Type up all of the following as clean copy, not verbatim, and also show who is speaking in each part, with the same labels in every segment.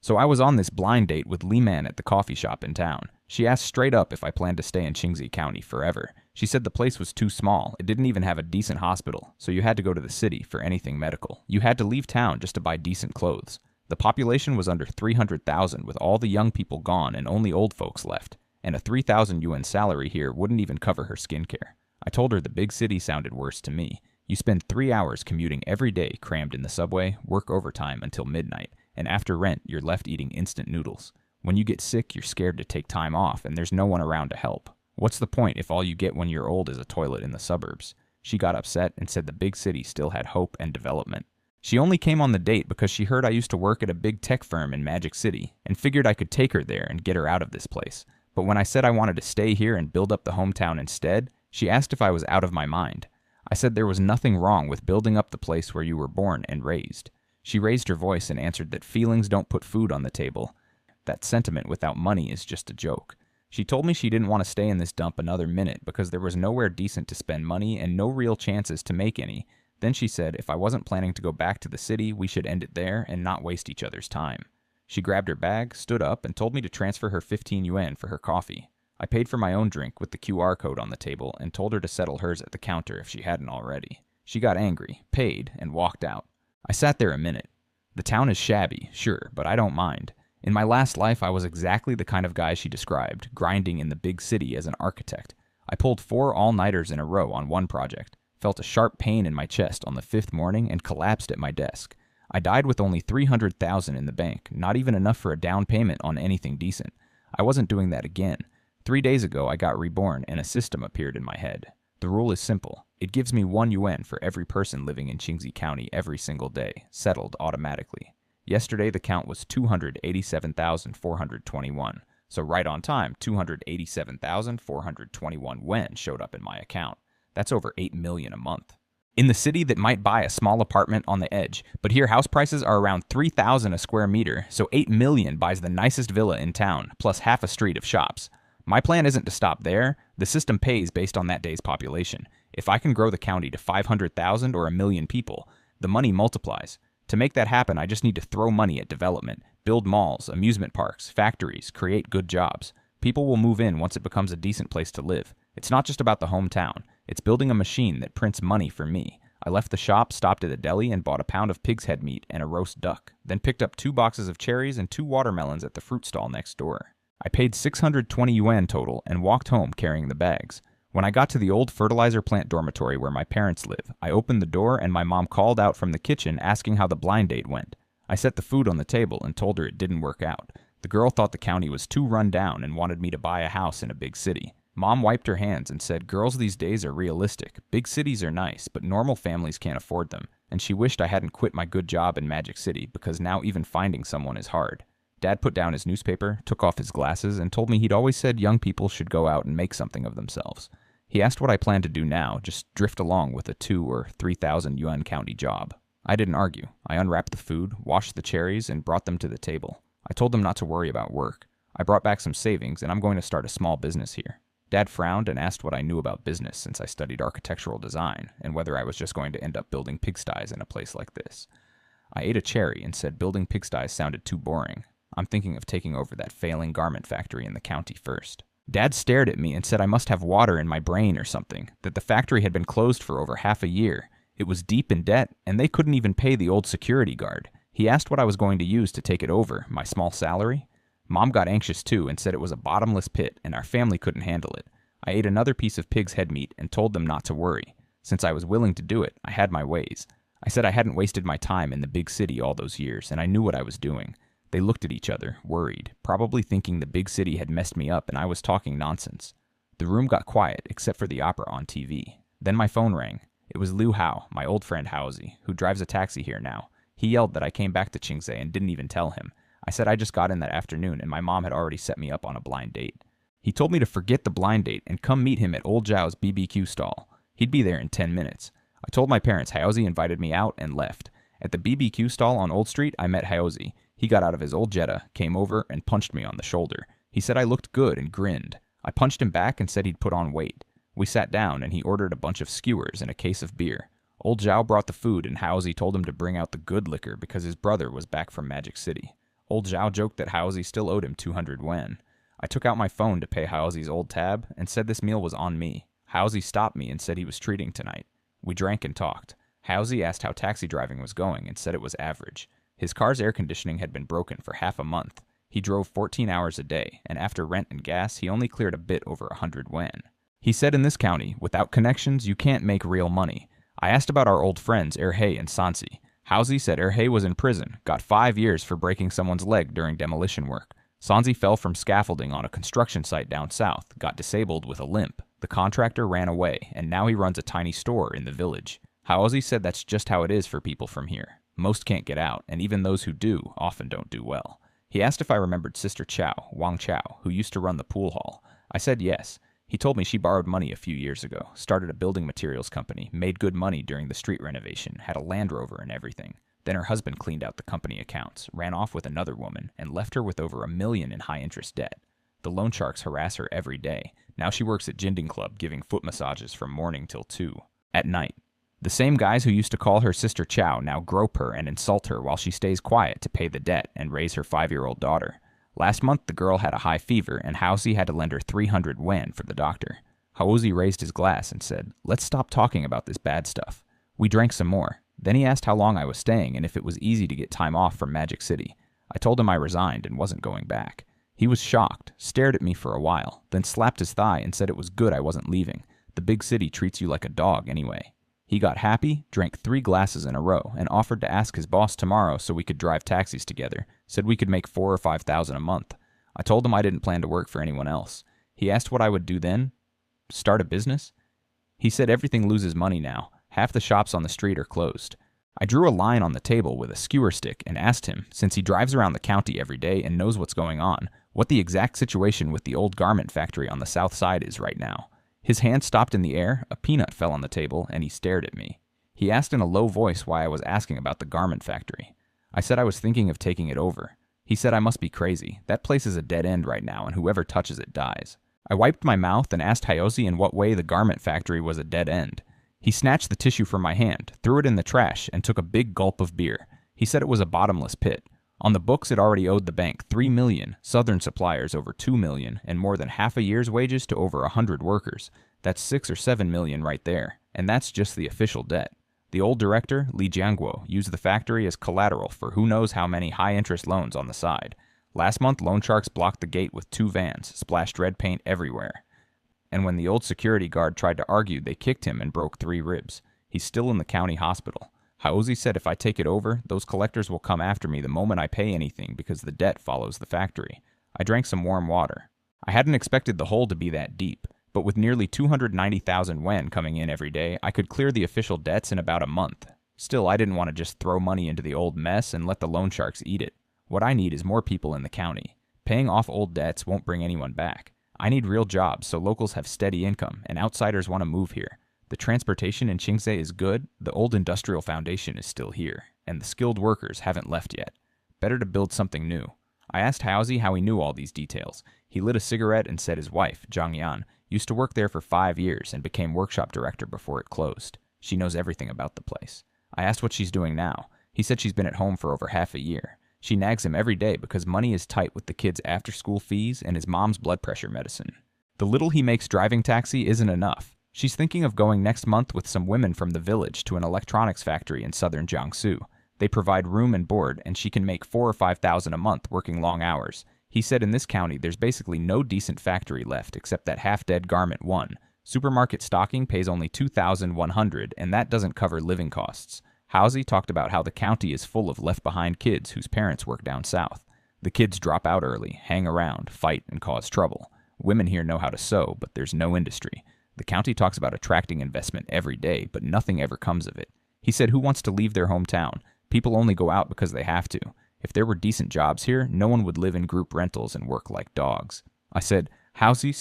Speaker 1: So I was on this blind date with Lee Man at the coffee shop in town. She asked straight up if I planned to stay in Qingzi County forever. She said the place was too small, it didn't even have a decent hospital, so you had to go to the city for anything medical. You had to leave town just to buy decent clothes. The population was under 300,000 with all the young people gone and only old folks left, and a 3,000 yuan salary here wouldn't even cover her skincare. I told her the big city sounded worse to me. You spend 3 hours commuting every day crammed in the subway, work overtime until midnight, and after rent, you're left eating instant noodles. When you get sick, you're scared to take time off, and there's no one around to help. What's the point if all you get when you're old is a toilet in the suburbs? She got upset and said the big city still had hope and development. She only came on the date because she heard I used to work at a big tech firm in Magic City, and figured I could take her there and get her out of this place. But when I said I wanted to stay here and build up the hometown instead, she asked if I was out of my mind. I said there was nothing wrong with building up the place where you were born and raised. She raised her voice and answered that feelings don't put food on the table. That sentiment without money is just a joke. She told me she didn't want to stay in this dump another minute because there was nowhere decent to spend money and no real chances to make any. Then she said if I wasn't planning to go back to the city, we should end it there and not waste each other's time. She grabbed her bag, stood up, and told me to transfer her 15 yuan for her coffee. I paid for my own drink with the QR code on the table and told her to settle hers at the counter if she hadn't already. She got angry, paid, and walked out. I sat there a minute. The town is shabby, sure, but I don't mind. In my last life, I was exactly the kind of guy she described, grinding in the big city as an architect. I pulled 4 all-nighters in a row on one project, felt a sharp pain in my chest on the 5th morning, and collapsed at my desk. I died with only 300,000 in the bank, not even enough for a down payment on anything decent. I wasn't doing that again. 3 days ago, I got reborn, and a system appeared in my head. The rule is simple. It gives me 1 yuan for every person living in Qingzi County every single day, settled automatically. Yesterday, the count was 287,421. So right on time, 287,421 yuan showed up in my account. That's over 8 million a month. In the city that might buy a small apartment on the edge, but here house prices are around 3,000 a square meter, so 8 million buys the nicest villa in town, plus half a street of shops. My plan isn't to stop there. The system pays based on that day's population. If I can grow the county to 500,000 or 1 million people, the money multiplies. To make that happen, I just need to throw money at development, build malls, amusement parks, factories, create good jobs. People will move in once it becomes a decent place to live. It's not just about the hometown. It's building a machine that prints money for me. I left the shop, stopped at a deli, and bought a pound of pig's head meat and a roast duck, then picked up 2 boxes of cherries and 2 watermelons at the fruit stall next door. I paid 620 yuan total and walked home carrying the bags. When I got to the old fertilizer plant dormitory where my parents live, I opened the door and my mom called out from the kitchen asking how the blind date went. I set the food on the table and told her it didn't work out. The girl thought the county was too run down and wanted me to buy a house in a big city. Mom wiped her hands and said girls these days are realistic. Big cities are nice, but normal families can't afford them. And she wished I hadn't quit my good job in Magic City because now even finding someone is hard. Dad put down his newspaper, took off his glasses, and told me he'd always said young people should go out and make something of themselves. He asked what I planned to do now, just drift along with a 2 or 3,000 yuan county job. I didn't argue. I unwrapped the food, washed the cherries, and brought them to the table. I told them not to worry about work. I brought back some savings, and I'm going to start a small business here. Dad frowned and asked what I knew about business since I studied architectural design, and whether I was just going to end up building pigsties in a place like this. I ate a cherry and said building pigsties sounded too boring. I'm thinking of taking over that failing garment factory in the county first. Dad stared at me and said I must have water in my brain or something, that the factory had been closed for over half a year. It was deep in debt, and they couldn't even pay the old security guard. He asked what I was going to use to take it over, my small salary. Mom got anxious too and said it was a bottomless pit and our family couldn't handle it. I ate another piece of pig's head meat and told them not to worry. Since I was willing to do it, I had my ways. I said I hadn't wasted my time in the big city all those years, and I knew what I was doing. They looked at each other, worried, probably thinking the big city had messed me up and I was talking nonsense. The room got quiet, except for the opera on TV. Then my phone rang. It was Liu Hao, my old friend Haozi, who drives a taxi here now. He yelled that I came back to Qingzhe and didn't even tell him. I said I just got in that afternoon and my mom had already set me up on a blind date. He told me to forget the blind date and come meet him at Old Zhao's BBQ stall. He'd be there in 10 minutes. I told my parents Haozi invited me out and left. At the BBQ stall on Old Street, I met Haozi. He got out of his old Jetta, came over, and punched me on the shoulder. He said I looked good and grinned. I punched him back and said he'd put on weight. We sat down, and he ordered a bunch of skewers and a case of beer. Old Zhao brought the food, and Haozi told him to bring out the good liquor because his brother was back from Magic City. Old Zhao joked that Haozi still owed him 200 yuan. I took out my phone to pay Haozi's old tab and said this meal was on me. Haozi stopped me and said he was treating tonight. We drank and talked. Haozi asked how taxi driving was going and said it was average. His car's air conditioning had been broken for half a month. He drove 14 hours a day, and after rent and gas, he only cleared a bit over 100 yuan. He said in this county, without connections, you can't make real money. I asked about our old friends Erhei and Sansi. Haozi said Erhei was in prison, got 5 years for breaking someone's leg during demolition work. Sansi fell from scaffolding on a construction site down south, got disabled with a limp. The contractor ran away, and now he runs a tiny store in the village. Haozi said that's just how it is for people from here. Most can't get out, and even those who do often don't do well. He asked if I remembered Sister Chow, Wang Chow, who used to run the pool hall. I said yes. He told me she borrowed money a few years ago, started a building materials company, made good money during the street renovation, had a Land Rover and everything. Then her husband cleaned out the company accounts, ran off with another woman, and left her with over $1 million in high-interest debt. The loan sharks harass her every day. Now she works at Jinding Club giving foot massages from morning till 2 at night. The same guys who used to call her Sister Chow now grope her and insult her while she stays quiet to pay the debt and raise her 5-year-old daughter. Last month, the girl had a high fever, and Haozi had to lend her 300 yuan for the doctor. Haozi raised his glass and said, "Let's stop talking about this bad stuff." We drank some more. Then he asked how long I was staying and if it was easy to get time off from Magic City. I told him I resigned and wasn't going back. He was shocked, stared at me for a while, then slapped his thigh and said it was good I wasn't leaving. The big city treats you like a dog anyway. He got happy, drank 3 glasses in a row, and offered to ask his boss tomorrow so we could drive taxis together, said we could make 4,000 or 5,000 a month. I told him I didn't plan to work for anyone else. He asked what I would do then. Start a business? He said everything loses money now. Half the shops on the street are closed. I drew a line on the table with a skewer stick and asked him, since he drives around the county every day and knows what's going on, what the exact situation with the old garment factory on the south side is right now. His hand stopped in the air, a peanut fell on the table, and he stared at me. He asked in a low voice why I was asking about the garment factory. I said I was thinking of taking it over. He said I must be crazy. That place is a dead end right now, and whoever touches it dies. I wiped my mouth and asked Haozi in what way the garment factory was a dead end. He snatched the tissue from my hand, threw it in the trash, and took a big gulp of beer. He said it was a bottomless pit. On the books, it already owed the bank $3 million, Southern suppliers over $2 million, and more than half a year's wages to over 100 workers. That's $6 or $7 million right there, and that's just the official debt. The old director, Li Jianguo, used the factory as collateral for who knows how many high-interest loans on the side. Last month, loan sharks blocked the gate with 2 vans, splashed red paint everywhere. And when the old security guard tried to argue, they kicked him and broke 3 ribs. He's still in the county hospital. Haozi said if I take it over, those collectors will come after me the moment I pay anything because the debt follows the factory. I drank some warm water. I hadn't expected the hole to be that deep, but with nearly 290,000 yuan coming in every day, I could clear the official debts in about a month. Still, I didn't want to just throw money into the old mess and let the loan sharks eat it. What I need is more people in the county. Paying off old debts won't bring anyone back. I need real jobs so locals have steady income and outsiders want to move here. The transportation in Qingzhou is good, the old industrial foundation is still here, and the skilled workers haven't left yet. Better to build something new. I asked Haozi how he knew all these details. He lit a cigarette and said his wife, Zhang Yan, used to work there for 5 years and became workshop director before it closed. She knows everything about the place. I asked what she's doing now. He said she's been at home for over half a year. She nags him every day because money is tight with the kids' after-school fees and his mom's blood pressure medicine. The little he makes driving taxi isn't enough. She's thinking of going next month with some women from the village to an electronics factory in southern Jiangsu. They provide room and board, and she can make 4,000 or 5,000 a month working long hours. He said in this county there's basically no decent factory left except that half-dead garment one. Supermarket stocking pays only 2,100, and that doesn't cover living costs. Haozi talked about how the county is full of left-behind kids whose parents work down south. The kids drop out early, hang around, fight, and cause trouble. Women here know how to sew, but there's no industry. The county talks about attracting investment every day, but nothing ever comes of it. He said who wants to leave their hometown? People only go out because they have to. If there were decent jobs here, no one would live in group rentals and work like dogs. I said, Haozi,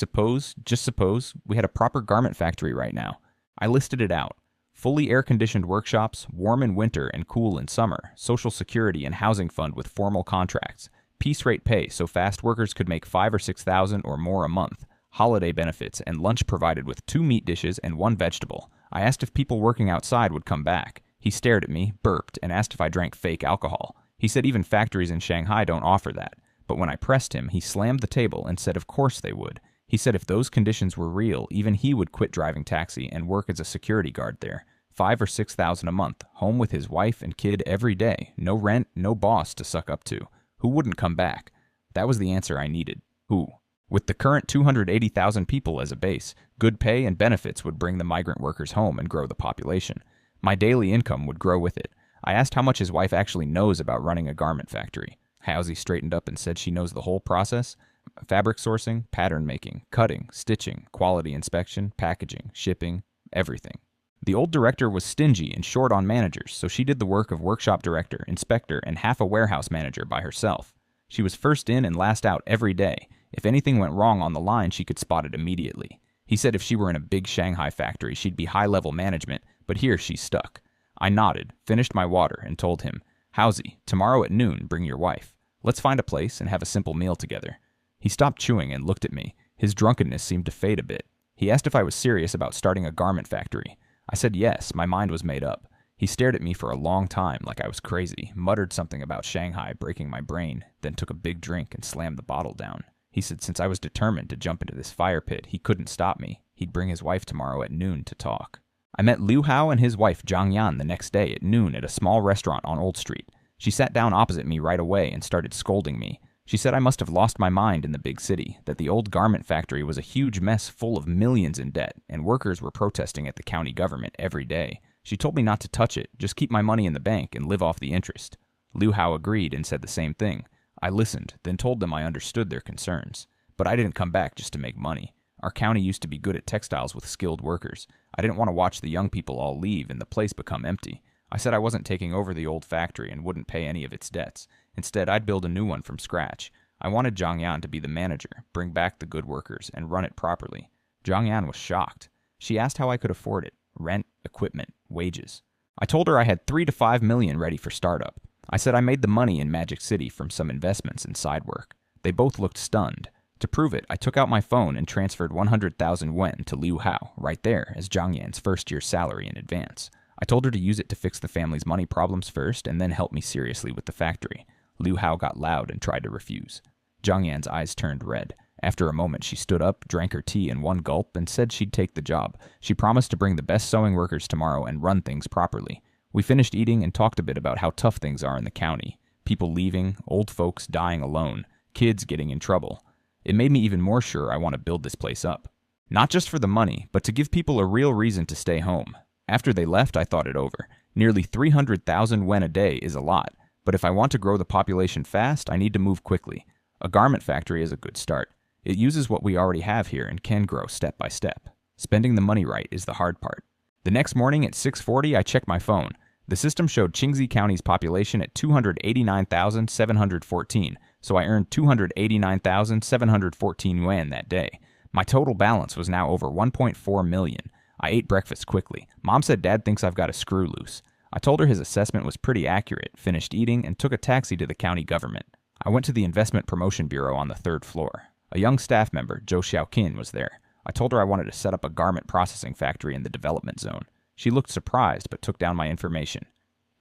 Speaker 1: just suppose, we had a proper garment factory right now. I listed it out. Fully air-conditioned workshops, warm in winter and cool in summer, social security and housing fund with formal contracts, piece rate pay so fast workers could make 5,000 or 6,000 or more a month, holiday benefits, and lunch provided with 2 meat dishes and 1 vegetable. I asked if people working outside would come back. He stared at me, burped, and asked if I drank fake alcohol. He said even factories in Shanghai don't offer that. But when I pressed him, he slammed the table and said of course they would. He said if those conditions were real, even he would quit driving taxi and work as a security guard there. 5,000 or 6,000 a month, home with his wife and kid every day, no rent, no boss to suck up to. Who wouldn't come back? That was the answer I needed. Who? With the current 280,000 people as a base, good pay and benefits would bring the migrant workers home and grow the population. My daily income would grow with it. I asked how much his wife actually knows about running a garment factory. Howsey straightened up and said she knows the whole process. Fabric sourcing, pattern making, cutting, stitching, quality inspection, packaging, shipping, everything. The old director was stingy and short on managers, so she did the work of workshop director, inspector, and half a warehouse manager by herself. She was first in and last out every day. If anything went wrong on the line, she could spot it immediately. He said if she were in a big Shanghai factory, she'd be high-level management, but here she's stuck. I nodded, finished my water, and told him, Howsey, tomorrow at noon, bring your wife. Let's find a place and have a simple meal together. He stopped chewing and looked at me. His drunkenness seemed to fade a bit. He asked if I was serious about starting a garment factory. I said yes, my mind was made up. He stared at me for a long time like I was crazy, muttered something about Shanghai breaking my brain, then took a big drink and slammed the bottle down. He said since I was determined to jump into this fire pit, he couldn't stop me. He'd bring his wife tomorrow at noon to talk. I met Liu Hao and his wife Zhang Yan the next day at noon at a small restaurant on Old Street. She sat down opposite me right away and started scolding me. She said I must have lost my mind in the big city, that the old garment factory was a huge mess full of millions in debt, and workers were protesting at the county government every day. She told me not to touch it, just keep my money in the bank and live off the interest. Liu Hao agreed and said the same thing. I listened, then told them I understood their concerns. But I didn't come back just to make money. Our county used to be good at textiles with skilled workers. I didn't want to watch the young people all leave and the place become empty. I said I wasn't taking over the old factory and wouldn't pay any of its debts. Instead, I'd build a new one from scratch. I wanted Zhang Yan to be the manager, bring back the good workers, and run it properly. Zhang Yan was shocked. She asked how I could afford it. Rent, equipment, wages. I told her I had 3 to 5 million ready for startup. I said I made the money in Magic City from some investments and side work. They both looked stunned. To prove it, I took out my phone and transferred 100,000 yuan to Liu Hao, right there, as Zhang Yan's first year's salary in advance. I told her to use it to fix the family's money problems first and then help me seriously with the factory. Liu Hao got loud and tried to refuse. Zhang Yan's eyes turned red. After a moment, she stood up, drank her tea in one gulp, and said she'd take the job. She promised to bring the best sewing workers tomorrow and run things properly. We finished eating and talked a bit about how tough things are in the county. People leaving, old folks dying alone, kids getting in trouble. It made me even more sure I want to build this place up. Not just for the money, but to give people a real reason to stay home. After they left, I thought it over. Nearly 300,000 yuan a day is a lot, but if I want to grow the population fast, I need to move quickly. A garment factory is a good start. It uses what we already have here and can grow step by step. Spending the money right is the hard part. The next morning at 6:40, I checked my phone. The system showed Qingxi County's population at 289,714, so I earned 289,714 yuan that day. My total balance was now over 1.4 million. I ate breakfast quickly. Mom said Dad thinks I've got a screw loose. I told her his assessment was pretty accurate, finished eating, and took a taxi to the county government. I went to the Investment Promotion Bureau on the 3rd floor. A young staff member, Zhou Xiaoqin, was there. I told her I wanted to set up a garment processing factory in the development zone. She looked surprised but took down my information.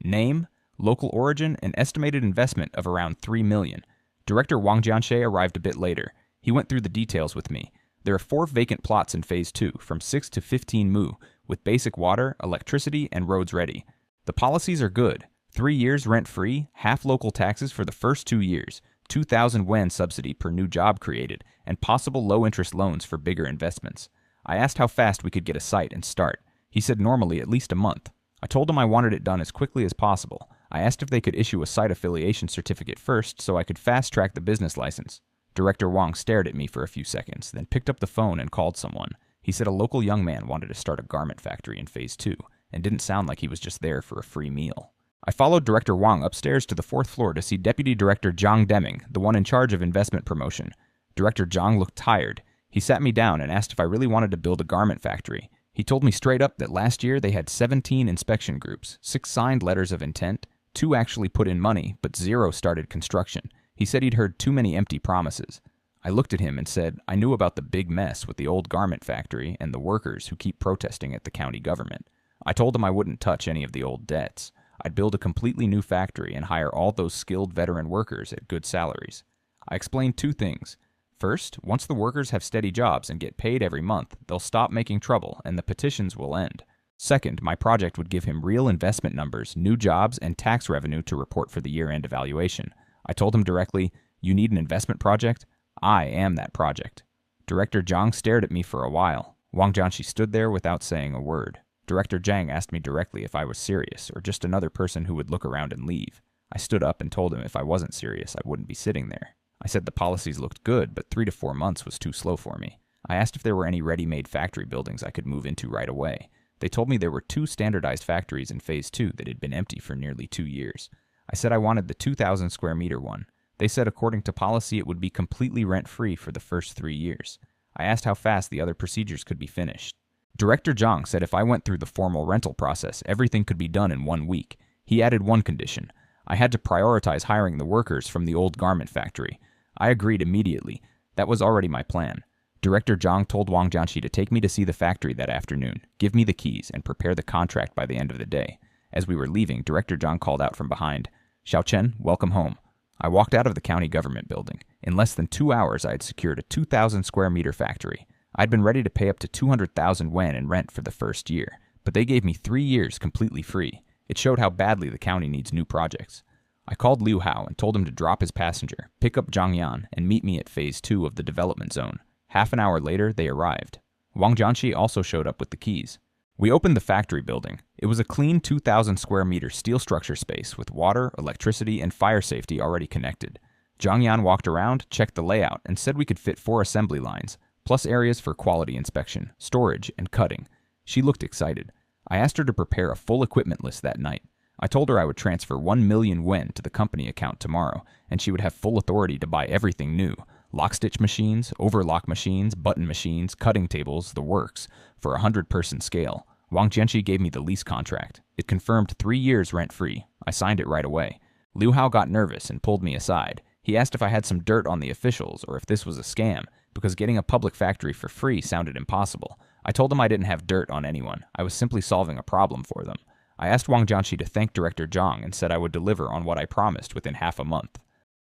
Speaker 1: Name, local origin, and estimated investment of around 3 million. Director Wang Jianxie arrived a bit later. He went through the details with me. There are 4 vacant plots in Phase 2, from 6 to 15 mu, with basic water, electricity, and roads ready. The policies are good. 3 years rent-free, half local taxes for the first 2 years, 2,000 yuan subsidy per new job created, and possible low-interest loans for bigger investments. I asked how fast we could get a site and start. He said normally at least a month. I told him I wanted it done as quickly as possible. I asked if they could issue a site affiliation certificate first so I could fast-track the business license. Director Wang stared at me for a few seconds, then picked up the phone and called someone. He said a local young man wanted to start a garment factory in Phase 2, and didn't sound like he was just there for a free meal. I followed Director Wang upstairs to the 4th floor to see Deputy Director Zhang Deming, the one in charge of investment promotion. Director Zhang looked tired. He sat me down and asked if I really wanted to build a garment factory. He told me straight up that last year they had 17 inspection groups, 6 signed letters of intent, 2 actually put in money, but 0 started construction. He said he'd heard too many empty promises. I looked at him and said I knew about the big mess with the old garment factory and the workers who keep protesting at the county government. I told him I wouldn't touch any of the old debts. I'd build a completely new factory and hire all those skilled veteran workers at good salaries. I explained two things. First, once the workers have steady jobs and get paid every month, they'll stop making trouble and the petitions will end. Second, my project would give him real investment numbers, new jobs, and tax revenue to report for the year-end evaluation. I told him directly, "You need an investment project? I am that project." Director Zhang stared at me for a while. Wang Jianxi stood there without saying a word. Director Zhang asked me directly if I was serious or just another person who would look around and leave. I stood up and told him if I wasn't serious, I wouldn't be sitting there. I said the policies looked good, but 3 to 4 months was too slow for me. I asked if there were any ready-made factory buildings I could move into right away. They told me there were 2 standardized factories in Phase 2 that had been empty for nearly 2 years. I said I wanted the 2,000 square meter one. They said according to policy it would be completely rent-free for the first 3 years. I asked how fast the other procedures could be finished. Director Zhang said if I went through the formal rental process, everything could be done in 1 week. He added one condition. I had to prioritize hiring the workers from the old garment factory. I agreed immediately. That was already my plan. Director Zhang told Wang Jianxi to take me to see the factory that afternoon, give me the keys, and prepare the contract by the end of the day. As we were leaving, Director Zhang called out from behind, "Xiao Chen, welcome home." I walked out of the county government building. In less than 2 hours, I had secured a 2,000 square meter factory. I'd been ready to pay up to 200,000 yuan in rent for the first year, but they gave me 3 years completely free. It showed how badly the county needs new projects. I called Liu Hao and told him to drop his passenger, pick up Zhang Yan, and meet me at Phase 2 of the development zone. Half an hour later, they arrived. Wang Jianxi also showed up with the keys. We opened the factory building. It was a clean 2,000 square meter steel structure space with water, electricity, and fire safety already connected. Zhang Yan walked around, checked the layout, and said we could fit 4 assembly lines, plus areas for quality inspection, storage, and cutting. She looked excited. I asked her to prepare a full equipment list that night. I told her I would transfer 1 million yuan to the company account tomorrow, and she would have full authority to buy everything new. Lock-stitch machines, overlock machines, button machines, cutting tables, the works, for a 100-person scale. Wang Jianxi gave me the lease contract. It confirmed 3 years rent-free. I signed it right away. Liu Hao got nervous and pulled me aside. He asked if I had some dirt on the officials or if this was a scam, because getting a public factory for free sounded impossible. I told him I didn't have dirt on anyone. I was simply solving a problem for them. I asked Wang Jianxi to thank Director Zhang and said I would deliver on what I promised within half a month.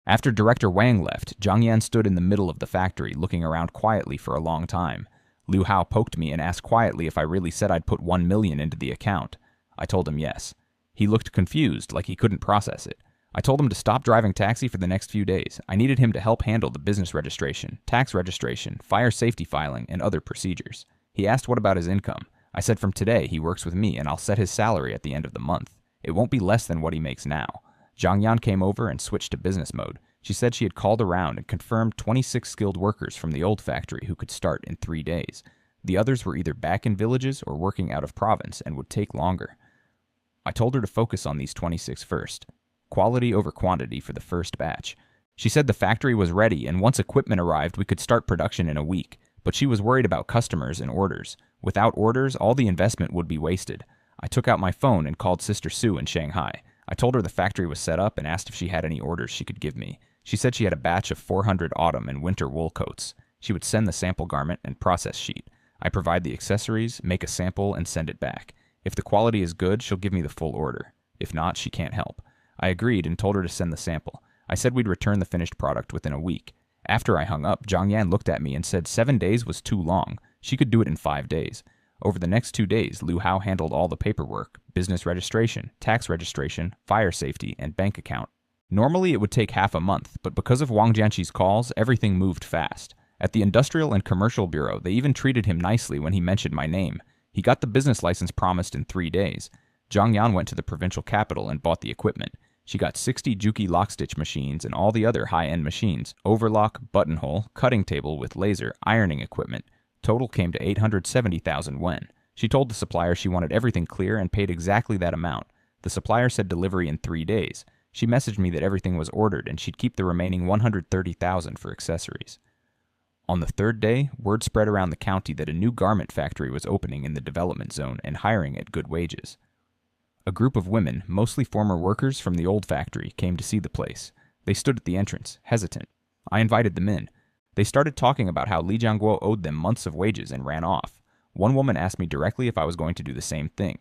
Speaker 1: After Director Wang left, Zhang Yan stood in the middle of the factory looking around quietly for a long time. Liu Hao poked me and asked quietly if I really said I'd put 1 million into the account. I told him yes. He looked confused, like he couldn't process it. I told him to stop driving taxi for the next few days. I needed him to help handle the business registration, tax registration, fire safety filing, and other procedures. He asked what about his income. I said from today he works with me and I'll set his salary at the end of the month. It won't be less than what he makes now. Zhang Yan came over and switched to business mode. She said she had called around and confirmed 26 skilled workers from the old factory who could start in 3 days. The others were either back in villages or working out of province and would take longer. I told her to focus on these 26 first. Quality over quantity for the first batch. She said the factory was ready and once equipment arrived we could start production in a week, but she was worried about customers and orders. Without orders, all the investment would be wasted. I took out my phone and called Sister Sue in Shanghai. I told her the factory was set up and asked if she had any orders she could give me. She said she had a batch of 400 autumn and winter wool coats. She would send the sample garment and process sheet. I provide the accessories, make a sample, and send it back. If the quality is good, she'll give me the full order. If not, she can't help. I agreed and told her to send the sample. I said we'd return the finished product within a week. After I hung up, Zhang Yan looked at me and said 7 days was too long. She could do it in 5 days. Over the next 2 days, Liu Hao handled all the paperwork, business registration, tax registration, fire safety, and bank account. Normally it would take half a month, but because of Wang Jianxi's calls, everything moved fast. At the Industrial and Commercial Bureau, they even treated him nicely when he mentioned my name. He got the business license promised in 3 days. Zhang Yan went to the provincial capital and bought the equipment. She got 60 Juki lock-stitch machines and all the other high-end machines, overlock, buttonhole, cutting table with laser, ironing equipment. Total came to 870,000 yuan. She told the supplier she wanted everything clear and paid exactly that amount. The supplier said delivery in 3 days. She messaged me that everything was ordered and she'd keep the remaining 130,000 for accessories. On the 3rd day, word spread around the county that a new garment factory was opening in the development zone and hiring at good wages. A group of women, mostly former workers from the old factory, came to see the place. They stood at the entrance, hesitant. I invited them in. They started talking about how Li Jiangguo owed them months of wages and ran off. One woman asked me directly if I was going to do the same thing.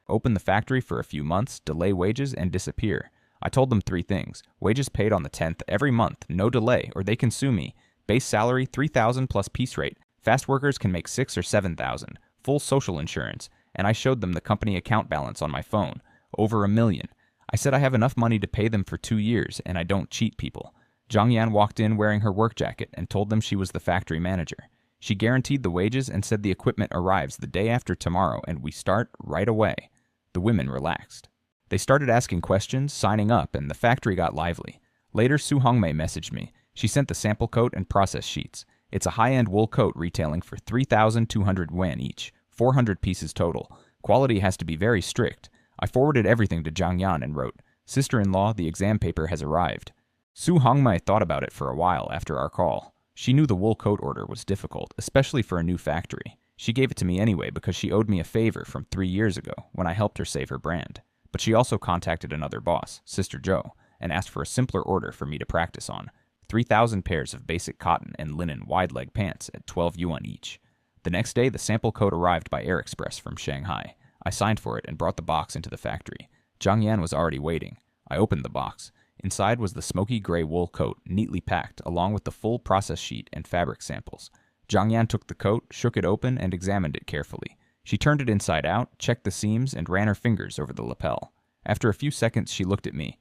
Speaker 1: Open the factory for a few months, delay wages, and disappear. I told them 3 things. Wages paid on the 10th every month, no delay, or they can sue me. Base salary, $3,000 plus piece rate. Fast workers can make $6,000 or $7,000. Full social insurance. And I showed them the company account balance on my phone. Over $1 million. I said I have enough money to pay them for 2 years, and I don't cheat people. Zhang Yan walked in wearing her work jacket and told them she was the factory manager. She guaranteed the wages and said the equipment arrives the day after tomorrow and we start right away. The women relaxed. They started asking questions, signing up, and the factory got lively. Later, Su Hongmei messaged me. She sent the sample coat and process sheets. It's a high-end wool coat retailing for 3,200 yuan each, 400 pieces total. Quality has to be very strict. I forwarded everything to Zhang Yan and wrote, "Sister-in-law, the exam paper has arrived." Su Hongmei thought about it for a while after our call. She knew the wool coat order was difficult, especially for a new factory. She gave it to me anyway because she owed me a favor from 3 years ago when I helped her save her brand. But she also contacted another boss, Sister Joe, and asked for a simpler order for me to practice on. 3,000 pairs of basic cotton and linen wide-leg pants at 12 yuan each. The next day, the sample coat arrived by Air Express from Shanghai. I signed for it and brought the box into the factory. Zhang Yan was already waiting. I opened the box. Inside was the smoky gray wool coat, neatly packed, along with the full process sheet and fabric samples. Zhang Yan took the coat, shook it open, and examined it carefully. She turned it inside out, checked the seams, and ran her fingers over the lapel. After a few seconds, she looked at me.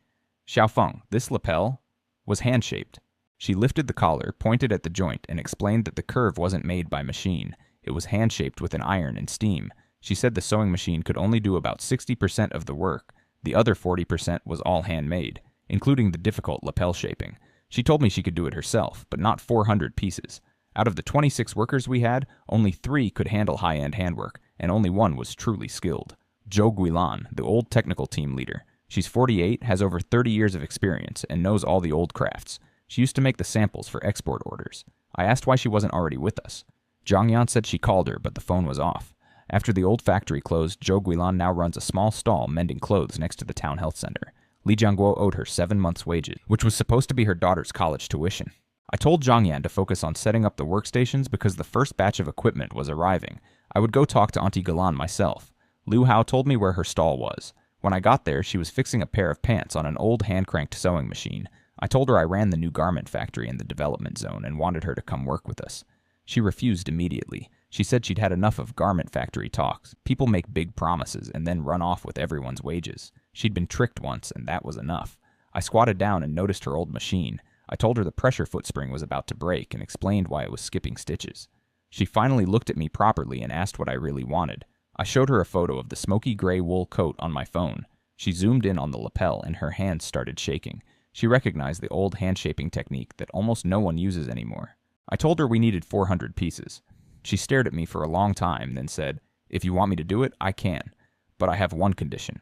Speaker 1: "Xiaofeng, this lapel was hand-shaped." She lifted the collar, pointed at the joint, and explained that the curve wasn't made by machine. It was hand-shaped with an iron and steam. She said the sewing machine could only do about 60% of the work. The other 40% was all handmade, including the difficult lapel shaping. She told me she could do it herself, but not 400 pieces. Out of the 26 workers we had, only 3 could handle high-end handwork, and only 1 was truly skilled. Zhou Guilan, the old technical team leader. She's 48, has over 30 years of experience, and knows all the old crafts. She used to make the samples for export orders. I asked why she wasn't already with us. Zhang Yan said she called her, but the phone was off. After the old factory closed, Zhou Guilan now runs a small stall mending clothes next to the town health center. Li Jiangguo owed her 7 months' wages, which was supposed to be her daughter's college tuition. I told Zhang Yan to focus on setting up the workstations because the first batch of equipment was arriving. I would go talk to Auntie Galan myself. Liu Hao told me where her stall was. When I got there, she was fixing a pair of pants on an old hand-cranked sewing machine. I told her I ran the new garment factory in the development zone and wanted her to come work with us. She refused immediately. She said she'd had enough of garment factory talks. People make big promises and then run off with everyone's wages. She'd been tricked once, and that was enough. I squatted down and noticed her old machine. I told her the pressure foot spring was about to break and explained why it was skipping stitches. She finally looked at me properly and asked what I really wanted. I showed her a photo of the smoky gray wool coat on my phone. She zoomed in on the lapel and her hands started shaking. She recognized the old hand-shaping technique that almost no one uses anymore. I told her we needed 400 pieces. She stared at me for a long time, then said, "If you want me to do it, I can. But I have one condition."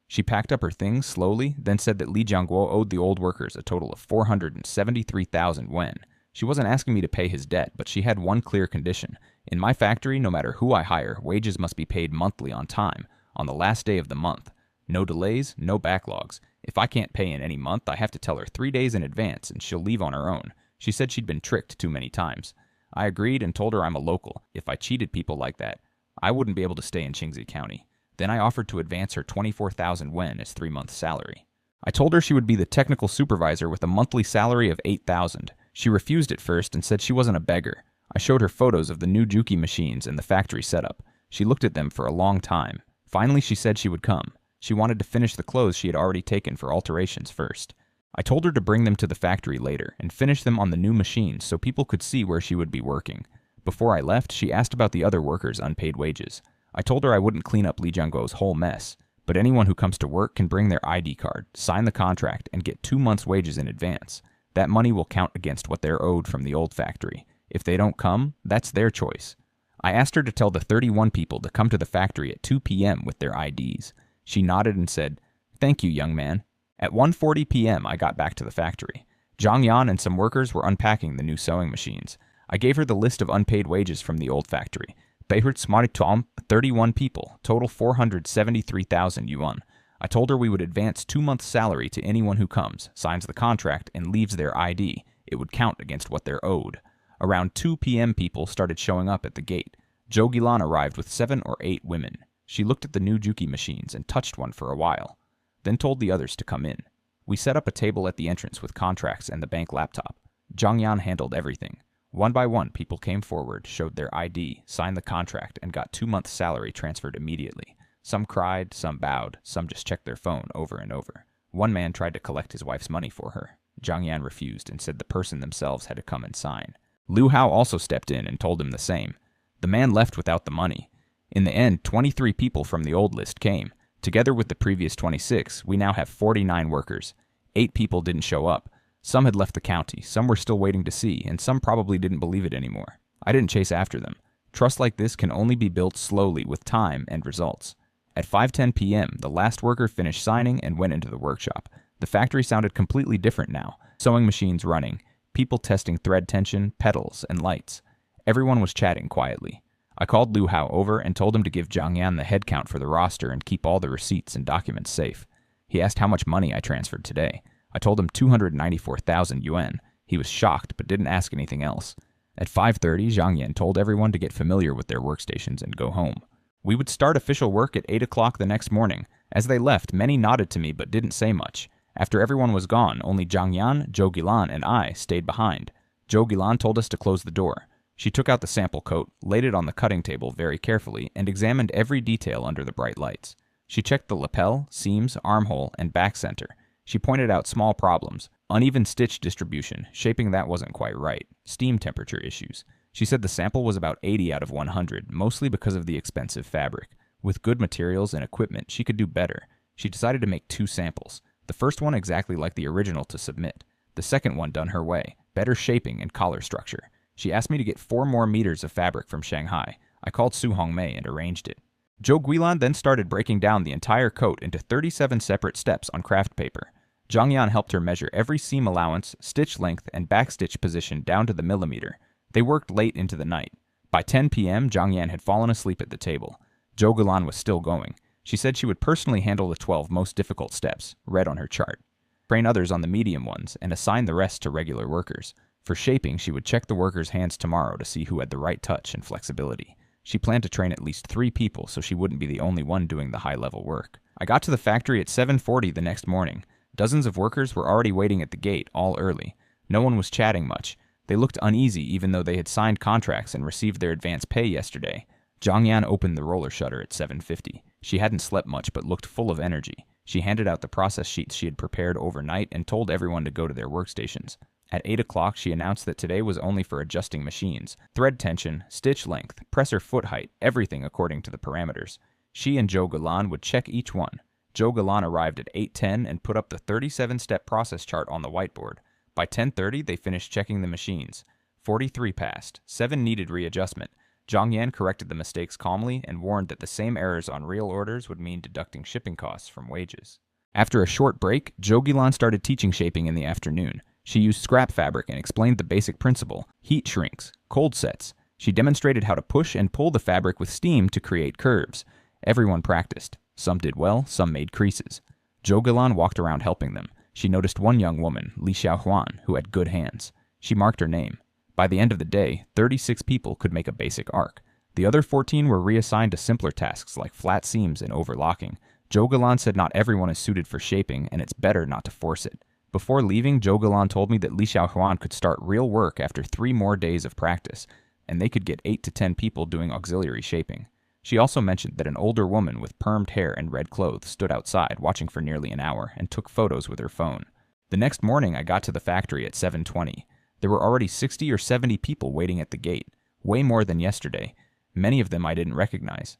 Speaker 1: She packed up her things slowly, then said that Li Jiangguo owed the old workers a total of 473,000 yuan. She wasn't asking me to pay his debt, but she had one clear condition. In my factory, no matter who I hire, wages must be paid monthly on time, on the last day of the month. No delays, no backlogs. If I can't pay in any month, I have to tell her 3 days in advance, and she'll leave on her own. She said she'd been tricked too many times. I agreed and told her I'm a local. If I cheated people like that, I wouldn't be able to stay in Qingzi County. Then I offered to advance her 24,000 yuan as 3 months' salary. I told her she would be the technical supervisor with a monthly salary of 8,000. She refused at first and said she wasn't a beggar. I showed her photos of the new Juki machines and the factory setup. She looked at them for a long time. Finally, she said she would come. She wanted to finish the clothes she had already taken for alterations first. I told her to bring them to the factory later and finish them on the new machines so people could see where she would be working. Before I left, she asked about the other workers' unpaid wages. I told her I wouldn't clean up Li Jiangguo's whole mess, but anyone who comes to work can bring their ID card, sign the contract, and get 2 months' wages in advance. That money will count against what they're owed from the old factory. If they don't come, that's their choice. I asked her to tell the 31 people to come to the factory at 2 p.m. with their IDs. She nodded and said, "Thank you, young man." At 1:40 p.m., I got back to the factory. Zhang Yan and some workers were unpacking the new sewing machines. I gave her the list of unpaid wages from the old factory. Beirut Smaritom, 31 people, total 473,000 yuan. I told her we would advance 2 months' salary to anyone who comes, signs the contract, and leaves their ID. It would count against what they're owed. Around 2 p.m. people started showing up at the gate. Zhou Gilan arrived with 7 or 8 women. She looked at the new Juki machines and touched one for a while, then told the others to come in. We set up a table at the entrance with contracts and the bank laptop. Zhang Yan handled everything. One by one, people came forward, showed their ID, signed the contract, and got 2 months' salary transferred immediately. Some cried, some bowed, some just checked their phone over and over. One man tried to collect his wife's money for her. Zhang Yan refused and said the person themselves had to come and sign. Liu Hao also stepped in and told him the same. The man left without the money. In the end, 23 people from the old list came. Together with the previous 26, we now have 49 workers. 8 people didn't show up. Some had left the county, some were still waiting to see, and some probably didn't believe it anymore. I didn't chase after them. Trust like this can only be built slowly with time and results. At 5:10 p.m., the last worker finished signing and went into the workshop. The factory sounded completely different now. Sewing machines running, people testing thread tension, pedals, and lights. Everyone was chatting quietly. I called Liu Hao over and told him to give Zhang Yan the head count for the roster and keep all the receipts and documents safe. He asked how much money I transferred today. I told him 294,000 yuan. He was shocked, but didn't ask anything else. At 5:30, Zhang Yan told everyone to get familiar with their workstations and go home. We would start official work at 8 o'clock the next morning. As they left, many nodded to me but didn't say much. After everyone was gone, only Zhang Yan, Zhou Gilan, and I stayed behind. Zhou Gilan told us to close the door. She took out the sample coat, laid it on the cutting table very carefully, and examined every detail under the bright lights. She checked the lapel, seams, armhole, and back center. She pointed out small problems: uneven stitch distribution, shaping that wasn't quite right, steam temperature issues. She said the sample was about 80 out of 100, mostly because of the expensive fabric. With good materials and equipment, she could do better. She decided to make 2 samples. The first one exactly like the original to submit. The second one done her way, better shaping and collar structure. She asked me to get 4 more meters of fabric from Shanghai. I called Su Hongmei and arranged it. Zhou Guilan then started breaking down the entire coat into 37 separate steps on craft paper. Zhang Yan helped her measure every seam allowance, stitch length, and backstitch position down to the millimeter. They worked late into the night. By 10 p.m., Zhang Yan had fallen asleep at the table. Zhou Guilan was still going. She said she would personally handle the 12 most difficult steps, read on her chart, train others on the medium ones, and assign the rest to regular workers. For shaping, she would check the workers' hands tomorrow to see who had the right touch and flexibility. She planned to train at least 3 people so she wouldn't be the only one doing the high-level work. I got to the factory at 7:40 the next morning. Dozens of workers were already waiting at the gate, all early. No one was chatting much. They looked uneasy even though they had signed contracts and received their advance pay yesterday. Zhang Yan opened the roller shutter at 7:50. She hadn't slept much but looked full of energy. She handed out the process sheets she had prepared overnight and told everyone to go to their workstations. At 8 o'clock, she announced that today was only for adjusting machines, thread tension, stitch length, presser foot height, everything according to the parameters. She and Zhou Guilan would check each one. Zhou Guilan arrived at 8:10 and put up the 37-step process chart on the whiteboard. By 10:30, they finished checking the machines. 43 passed, 7 needed readjustment. Zhang Yan corrected the mistakes calmly and warned that the same errors on real orders would mean deducting shipping costs from wages. After a short break, Zhou Guilan started teaching shaping in the afternoon. She used scrap fabric and explained the basic principle: heat shrinks, cold sets. She demonstrated how to push and pull the fabric with steam to create curves. Everyone practiced. Some did well, some made creases. Zhou Guilan walked around helping them. She noticed one young woman, Li Xiaohuan, who had good hands. She marked her name. By the end of the day, 36 people could make a basic arc. The other 14 were reassigned to simpler tasks like flat seams and overlocking. Zhou Guilan said not everyone is suited for shaping, and it's better not to force it. Before leaving, Zhou Guilan told me that Li Xiaohuan could start real work after 3 more days of practice, and they could get 8 to 10 people doing auxiliary shaping. She also mentioned that an older woman with permed hair and red clothes stood outside watching for nearly an hour and took photos with her phone. The next morning, I got to the factory at 7:20. There were already 60 or 70 people waiting at the gate, way more than yesterday. Many of them I didn't recognize.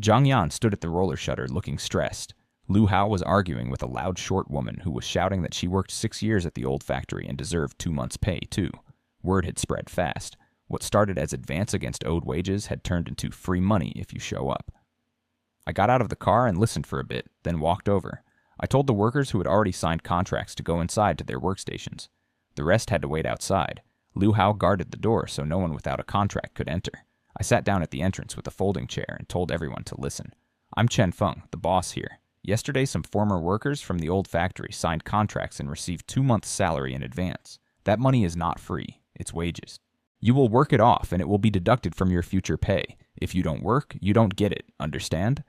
Speaker 1: Zhang Yan stood at the roller shutter looking stressed. Liu Hao was arguing with a loud, short woman who was shouting that she worked 6 years at the old factory and deserved 2 months' pay, too. Word had spread fast. What started as advance against owed wages had turned into free money if you show up. I got out of the car and listened for a bit, then walked over. I told the workers who had already signed contracts to go inside to their workstations. The rest had to wait outside. Liu Hao guarded the door so no one without a contract could enter. I sat down at the entrance with a folding chair and told everyone to listen. I'm Chen Feng, the boss here. Yesterday, some former workers from the old factory signed contracts and received 2 months' salary in advance. That money is not free. It's wages. You will work it off and it will be deducted from your future pay. If you don't work, you don't get it, understand?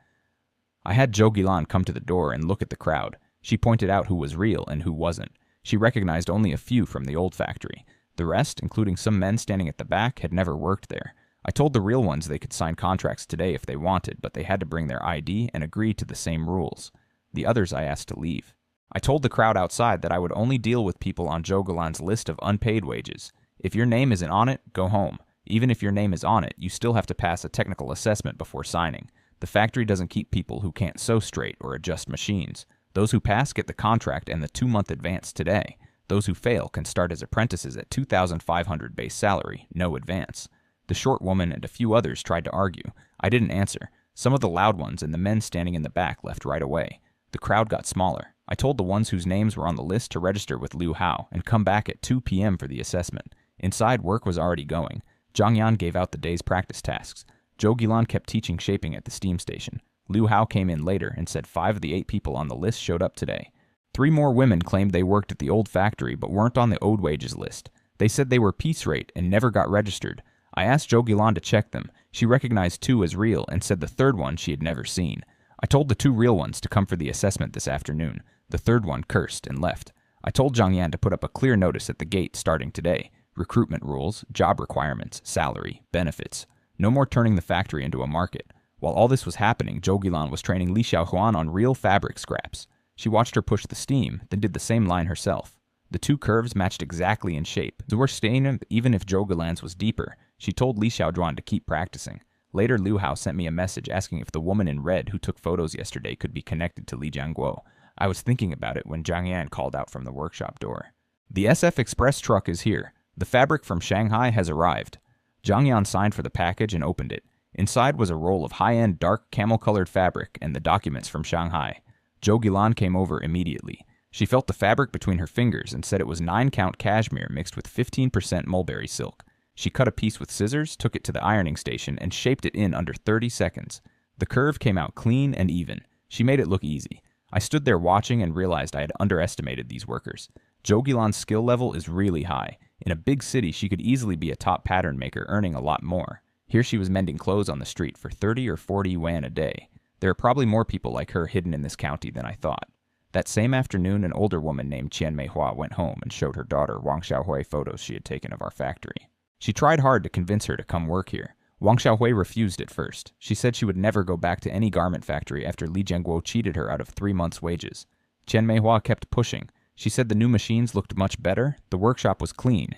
Speaker 1: I had Zhou Gilan come to the door and look at the crowd. She pointed out who was real and who wasn't. She recognized only a few from the old factory. The rest, including some men standing at the back, had never worked there. I told the real ones they could sign contracts today if they wanted, but they had to bring their ID and agree to the same rules. The others I asked to leave. I told the crowd outside that I would only deal with people on Zhou Gilan's list of unpaid wages. If your name isn't on it, go home. Even if your name is on it, you still have to pass a technical assessment before signing. The factory doesn't keep people who can't sew straight or adjust machines. Those who pass get the contract and the 2-month advance today. Those who fail can start as apprentices at $2,500 base salary, no advance. The short woman and a few others tried to argue. I didn't answer. Some of the loud ones and the men standing in the back left right away. The crowd got smaller. I told the ones whose names were on the list to register with Liu Hao and come back at 2 p.m. for the assessment. Inside, work was already going. Zhang Yan gave out the day's practice tasks. Zhou Gilan kept teaching shaping at the steam station. Liu Hao came in later and said 5 of the 8 people on the list showed up today. 3 more women claimed they worked at the old factory but weren't on the owed wages list. They said they were piece rate and never got registered. I asked Zhou Gilan to check them. She recognized 2 as real and said the third one she had never seen. I told the 2 real ones to come for the assessment this afternoon. The third one cursed and left. I told Zhang Yan to put up a clear notice at the gate starting today. Recruitment rules, job requirements, salary, benefits. No more turning the factory into a market. While all this was happening, Zhou Gilan was training Li Xiaohuan on real fabric scraps. She watched her push the steam, then did the same line herself. The 2 curves matched exactly in shape. They were staying even if Zhou Gilan's was deeper. She told Li Xiaojuan to keep practicing. Later, Liu Hao sent me a message asking if the woman in red who took photos yesterday could be connected to Li Jiangguo. I was thinking about it when Zhang Yan called out from the workshop door. The SF Express truck is here. The fabric from Shanghai has arrived. Zhang Yan signed for the package and opened it. Inside was a roll of high-end dark camel-colored fabric and the documents from Shanghai. Zhou Gilan came over immediately. She felt the fabric between her fingers and said it was 9-count cashmere mixed with 15% mulberry silk. She cut a piece with scissors, took it to the ironing station, and shaped it in under 30 seconds. The curve came out clean and even. She made it look easy. I stood there watching and realized I had underestimated these workers. Zhou Gilan's skill level is really high. In a big city, she could easily be a top pattern maker, earning a lot more. Here she was mending clothes on the street for 30 or 40 yuan a day. There are probably more people like her hidden in this county than I thought. That same afternoon, an older woman named Qian Meihua went home and showed her daughter Wang Xiaohui photos she had taken of our factory. She tried hard to convince her to come work here. Wang Xiaohui refused at first. She said she would never go back to any garment factory after Li Jiangguo cheated her out of 3 months' wages. Qian Meihua kept pushing. She said the new machines looked much better, the workshop was clean,